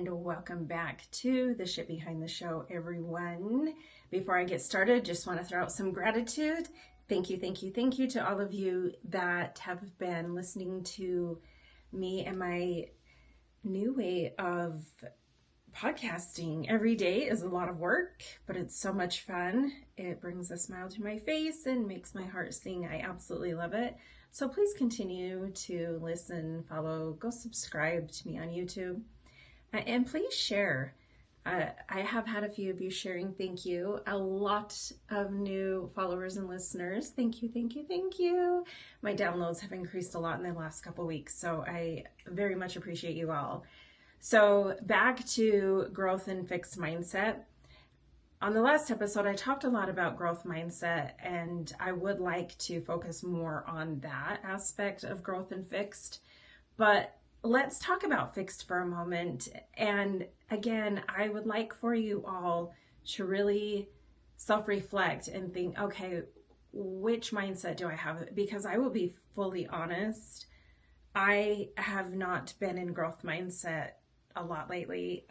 and welcome back to the Shit Behind the Show, everyone. Before I get started, just want to throw out some gratitude. Thank you to all of you that have been listening to me and my new way of podcasting. Every day is a lot of work, but it's so much fun. It brings a smile to my face and makes my heart sing. I absolutely love it. So please continue to listen, follow, go subscribe to me on YouTube, and please share. I have had a few of you sharing. Thank you. A lot of new followers and listeners. Thank you. My downloads have increased a lot in the last couple weeks, so I very much appreciate you all. So back to growth and fixed mindset. On the last episode, I talked a lot about growth mindset, and I would like to focus more on that aspect of growth and fixed. But let's talk about fixed for a moment. And again, I would like for you all to really self-reflect and think, okay, which mindset do I have? Because I will be fully honest, I have not been in growth mindset a lot lately.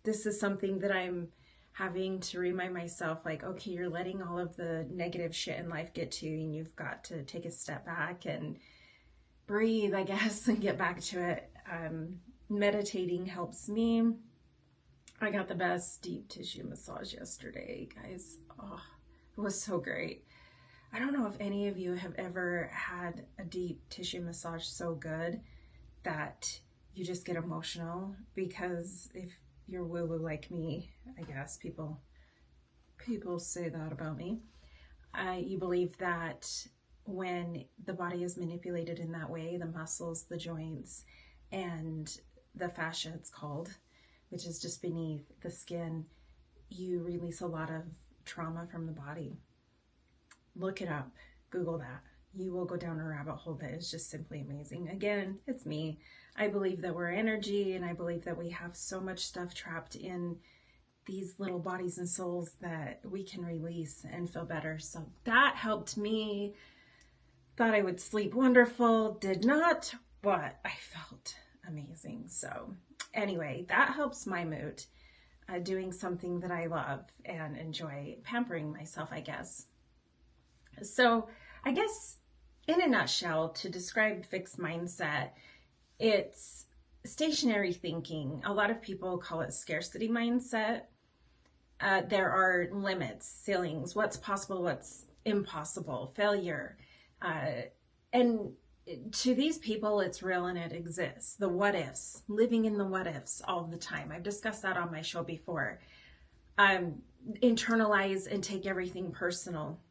This is something that I'm having to remind myself, like, okay, you're letting all of the negative shit in life get to you, and you've got to take a step back and breathe, I guess, and get back to it. Meditating helps me. I got the best deep tissue massage yesterday, guys. Oh, it was so great. I don't know if any of you have ever had a deep tissue massage so good that you just get emotional, because if you're woo-woo like me, I guess people say that about me. You believe that when the body is manipulated in that way, the muscles, the joints, and the fascia, it's called, which is just beneath the skin, you release a lot of trauma from the body. Look it up, Google that. You will go down a rabbit hole that is just simply amazing. Again, it's me. I believe that we're energy, and I believe that we have so much stuff trapped in these little bodies and souls that we can release and feel better. So that helped me. Thought I would sleep wonderful. Did not, but I felt amazing. So anyway, that helps my mood. Doing something that I love and enjoy, pampering myself, I guess. So I guess in a nutshell, to describe fixed mindset, it's stationary thinking. A lot of people call it scarcity mindset. There are limits, ceilings, what's possible, what's impossible, failure. And to these people, it's real and it exists. The what ifs, living in the what ifs all the time. I've discussed that on my show before. Internalize and take everything personal.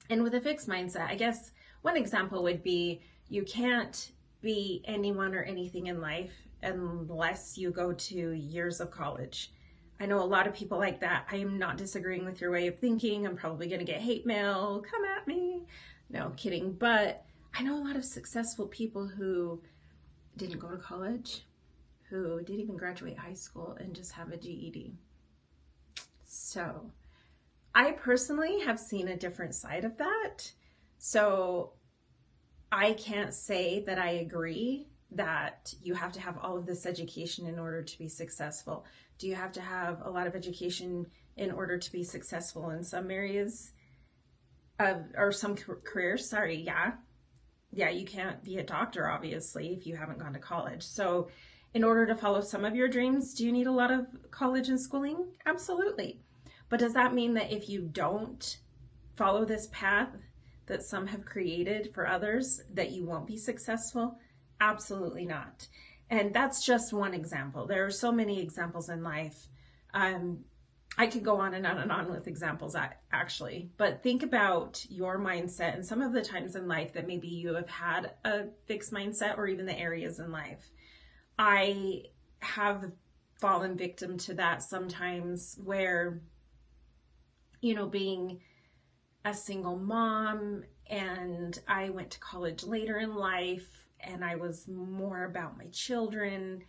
And with a fixed mindset, I guess one example would be you can't be anyone or anything in life unless you go to years of college. I know a lot of people like that. I am not disagreeing with your way of thinking. I'm probably going to get hate mail. Come at me. No, kidding. But I know a lot of successful people who didn't go to college, who didn't even graduate high school and just have a GED. So I personally have seen a different side of that. So I can't say that I agree that you have to have all of this education in order to be successful. Do you have to have a lot of education in order to be successful in some areas or some careers? Sorry, yeah. Yeah, you can't be a doctor, obviously, if you haven't gone to college. So in order to follow some of your dreams, do you need a lot of college and schooling? Absolutely. But does that mean that if you don't follow this path that some have created for others, that you won't be successful? Absolutely not. And that's just one example. There are so many examples in life. I could go on and on and on with examples, actually. But think about your mindset and some of the times in life that maybe you have had a fixed mindset, or even the areas in life. I have fallen victim to that sometimes, where, you know, being a single mom, and I went to college later in life, and I was more about my children.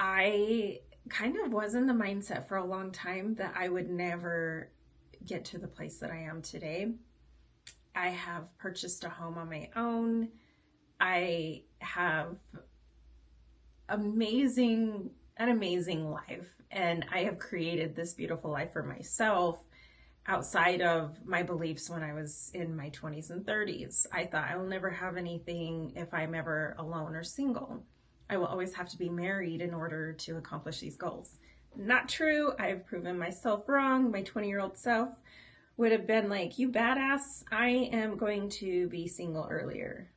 I kind of was in the mindset for a long time that I would never get to the place that I am today. I have purchased a home on my own. I have an amazing life. And I have created this beautiful life for myself outside of my beliefs when I was in my 20s and 30s. I thought I will never have anything if I'm ever alone or single. I will always have to be married in order to accomplish these goals. Not true. I've proven myself wrong. My 20-year-old self would have been like, you badass, I am going to be single earlier.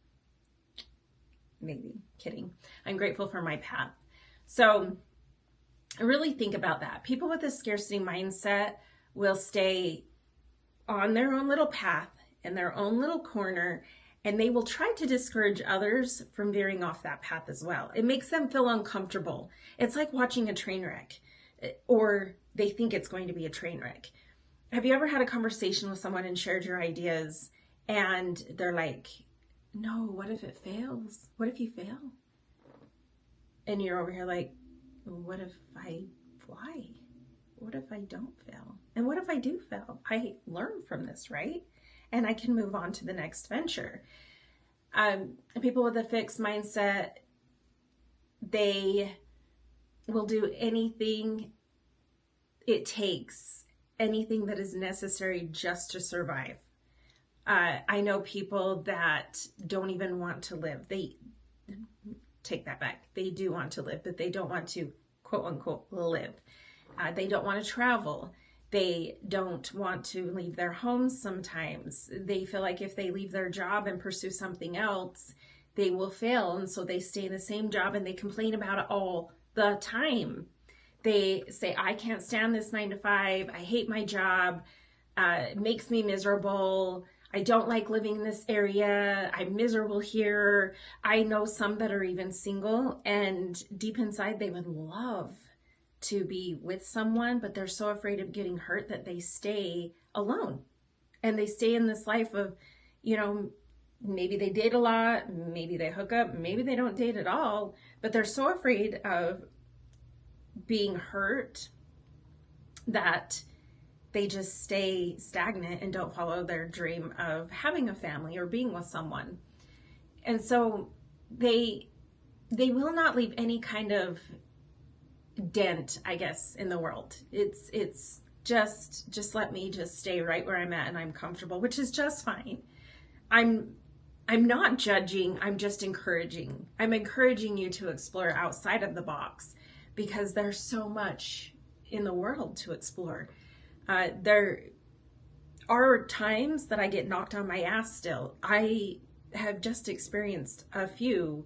Maybe. Kidding. I'm grateful for my path. So really think about that. People with a scarcity mindset will stay on their own little path in their own little corner, and they will try to discourage others from veering off that path as well. It makes them feel uncomfortable. It's like watching a train wreck, or they think it's going to be a train wreck. Have you ever had a conversation with someone and shared your ideas and they're like, no, what if it fails? What if you fail? And you're over here like, what if I fly? What if I don't fail? And what if I do fail? I learn from this, right? And I can move on to the next venture. People with a fixed mindset, they will do anything it takes, anything that is necessary just to survive. I know people that don't even want to live. They take that back. They do want to live, but they don't want to, quote unquote, live. They don't want to travel. They don't want to leave their homes sometimes. They feel like if they leave their job and pursue something else, they will fail. And so they stay in the same job and they complain about it all the time. They say, I can't stand this 9 to 5. I hate my job. It makes me miserable. I don't like living in this area. I'm miserable here. I know some that are even single, and deep inside they would love to be with someone, but they're so afraid of getting hurt that they stay alone. And they stay in this life of, maybe they date a lot, maybe they hook up, maybe they don't date at all, but they're so afraid of being hurt that they just stay stagnant and don't follow their dream of having a family or being with someone. And so they will not leave any kind of dent, I guess, in the world. It's just let me just stay right where I'm at and I'm comfortable, which is just fine. I'm not judging, I'm just encouraging. I'm encouraging you to explore outside of the box because there's so much in the world to explore. There are times that I get knocked on my ass still. I have just experienced a few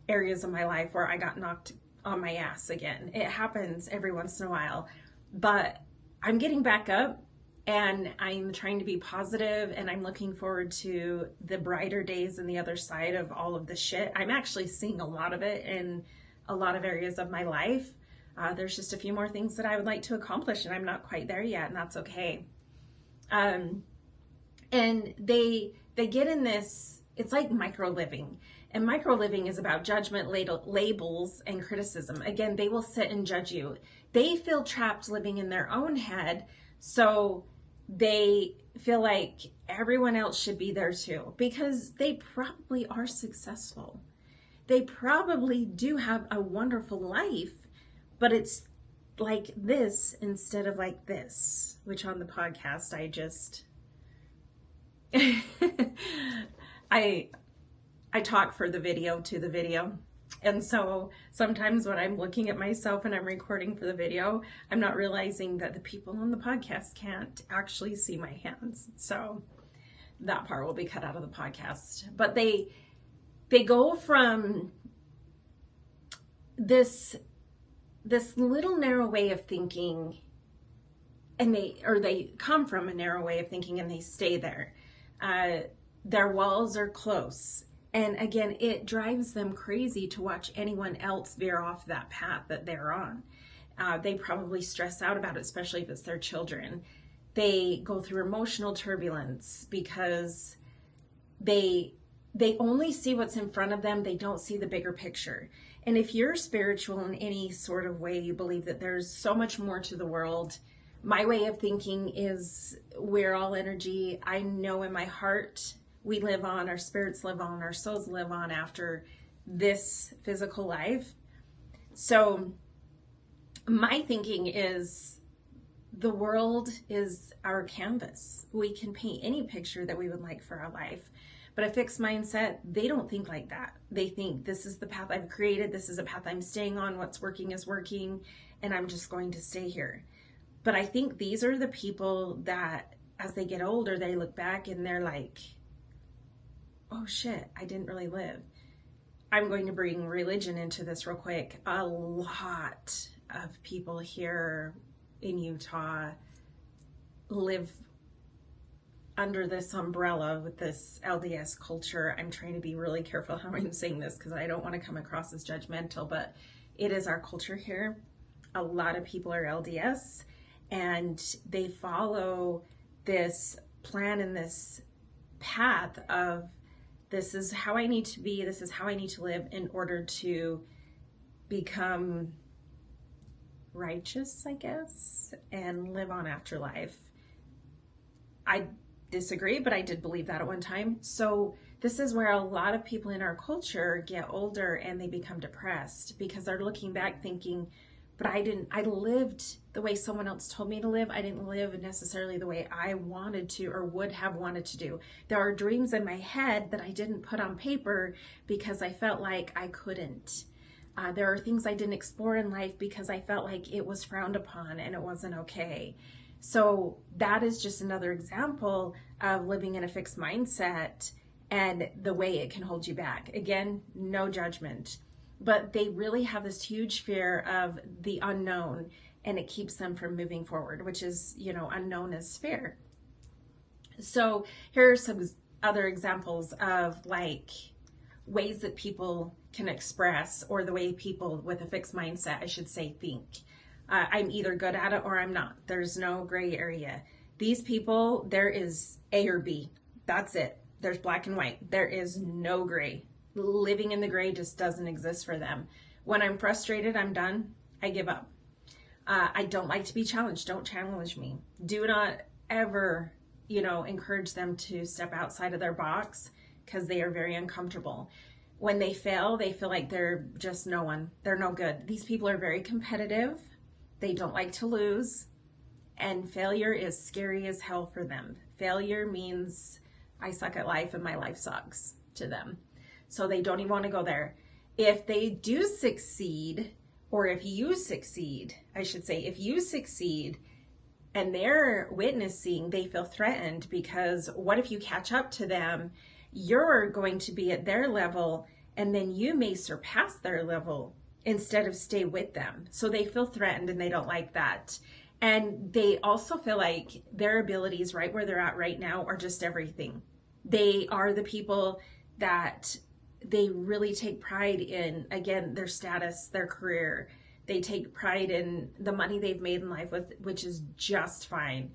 areas of my life where I got knocked on my ass again. It happens every once in a while, but I'm getting back up and I'm trying to be positive, and I'm looking forward to the brighter days and the other side of all of this shit. I'm actually seeing a lot of it in a lot of areas of my life. There's just a few more things that I would like to accomplish, and I'm not quite there yet, and that's okay. And they get in this, it's like micro living. And micro living is about judgment, labels, and criticism. Again, they will sit and judge you. They feel trapped living in their own head, so they feel like everyone else should be there too, because they probably are successful. They probably do have a wonderful life, but it's like this instead of like this, which on the podcast, I talk for the video to the video. And so sometimes when I'm looking at myself and I'm recording for the video, I'm not realizing that the people on the podcast can't actually see my hands. So that part will be cut out of the podcast. But they go from this little narrow way of thinking, and they come from a narrow way of thinking and they stay there. Their walls are close. And again, it drives them crazy to watch anyone else veer off that path that they're on. They probably stress out about it, especially if it's their children. They go through emotional turbulence because they only see what's in front of them. They don't see the bigger picture. And if you're spiritual in any sort of way, you believe that there's so much more to the world. My way of thinking is we're all energy. I know in my heart we live on, our spirits live on, our souls live on after this physical life. So my thinking is the world is our canvas. We can paint any picture that we would like for our life. But a fixed mindset, they don't think like that. They think this is the path I've created. This is a path I'm staying on. What's working is working, and I'm just going to stay here. But I think these are the people that as they get older, they look back and they're like, oh shit, I didn't really live. I'm going to bring religion into this real quick. A lot of people here in Utah live under this umbrella with this LDS culture. I'm trying to be really careful how I'm saying this because I don't want to come across as judgmental, but it is our culture here. A lot of people are LDS and they follow this plan and this path of this is how I need to be, this is how I need to live in order to become righteous, I guess, and live on afterlife. I disagree, but I did believe that at one time. So this is where a lot of people in our culture get older and they become depressed because they're looking back thinking, but I lived the way someone else told me to live. I didn't live necessarily the way I wanted to or would have wanted to do. There are dreams in my head that I didn't put on paper because I felt like I couldn't. There are things I didn't explore in life because I felt like it was frowned upon and it wasn't okay. So that is just another example of living in a fixed mindset and the way it can hold you back. Again, no judgment, but they really have this huge fear of the unknown and it keeps them from moving forward, which is, unknown is fear. So here are some other examples of like ways that people can express, or the way people with a fixed mindset, I should say, think. I'm either good at it or I'm not. There's no gray area. These people, there is A or B. That's it. There's black and white. There is no gray. Living in the gray just doesn't exist for them. When I'm frustrated, I'm done. I give up. I don't like to be challenged. Don't challenge me. Do not ever, encourage them to step outside of their box because they are very uncomfortable. When they fail, they feel like they're just no one. They're no good. These people are very competitive. They don't like to lose. And failure is scary as hell for them. Failure means I suck at life and my life sucks to them. So they don't even want to go there. If they do succeed, or if you succeed, I should say, if you succeed and they're witnessing, they feel threatened because what if you catch up to them? You're going to be at their level and then you may surpass their level instead of stay with them. So they feel threatened and they don't like that. And they also feel like their abilities right where they're at right now are just everything. They are the people that they really take pride in, again, their status, their career. They take pride in the money they've made in life, which is just fine.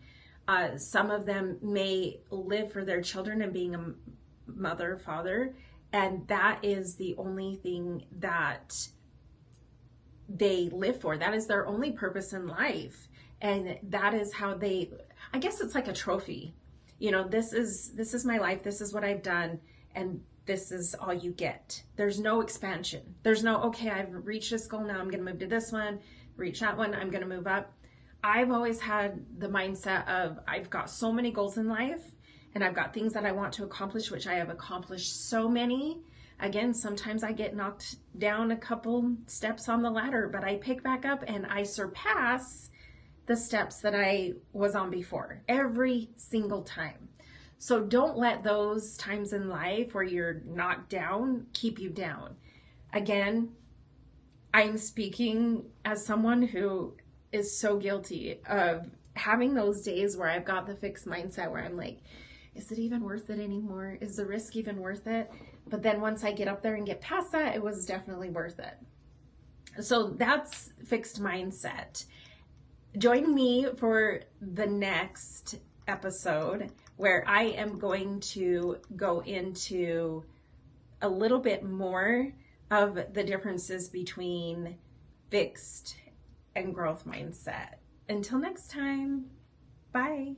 Some of them may live for their children and being a mother, father, and that is the only thing that they live for. That is their only purpose in life. And that is how I guess it's like a trophy. This is my life. This is what I've done. And this is all you get. There's no expansion. There's no, okay, I've reached this goal. Now I'm going to move to this one, reach that one. I'm going to move up. I've always had the mindset of I've got so many goals in life and I've got things that I want to accomplish, which I have accomplished so many. Again, sometimes I get knocked down a couple steps on the ladder, but I pick back up and I surpass the steps that I was on before every single time. So don't let those times in life where you're knocked down keep you down. Again, I'm speaking as someone who is so guilty of having those days where I've got the fixed mindset where I'm like, is it even worth it anymore? Is the risk even worth it? But then once I get up there and get past that, it was definitely worth it. So that's fixed mindset. Join me for the next episode where I am going to go into a little bit more of the differences between fixed and growth mindset. Until next time, bye.